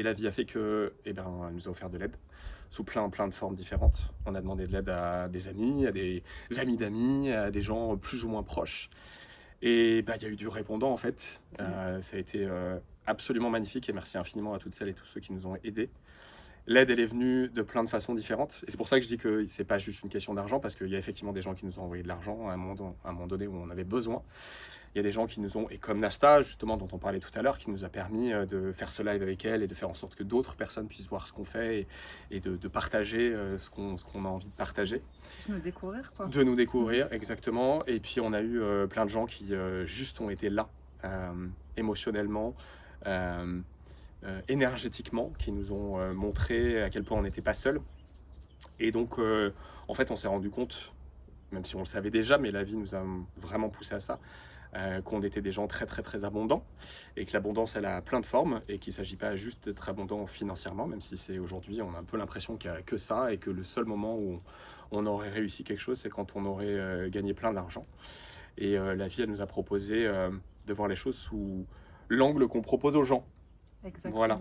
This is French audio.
Et la vie a fait que, elle nous a offert de l'aide sous plein de formes différentes. On a demandé de l'aide à des amis, à des amis d'amis, à des gens plus ou moins proches. Et il y a eu du répondant en fait. Ça a été absolument magnifique et merci infiniment à toutes celles et tous ceux qui nous ont aidés. L'aide, elle est venue de plein de façons différentes. Et c'est pour ça que je dis que c'est pas juste une question d'argent, parce qu'il y a effectivement des gens qui nous ont envoyé de l'argent à un moment donné où on avait besoin. Il y a des gens qui nous ont, et comme Nasta, justement, dont on parlait tout à l'heure, qui nous a permis de faire ce live avec elle et de faire en sorte que d'autres personnes puissent voir ce qu'on fait et de partager ce qu'on a envie de partager. De nous découvrir, quoi. De nous découvrir, exactement. Et puis on a eu plein de gens qui juste ont été là, émotionnellement, énergétiquement, qui nous ont montré à quel point on n'était pas seul. Et donc, en fait, on s'est rendu compte, même si on le savait déjà, mais la vie nous a vraiment poussé à ça, qu'on était des gens très abondants, et que l'abondance, elle a plein de formes, et qu'il ne s'agit pas juste d'être abondant financièrement, même si c'est aujourd'hui, on a un peu l'impression qu'il n'y a que ça, et que le seul moment où on aurait réussi quelque chose, c'est quand on aurait gagné plein d'argent. Et la vie, elle nous a proposé de voir les choses sous l'angle qu'on propose aux gens. Exactement. Voilà.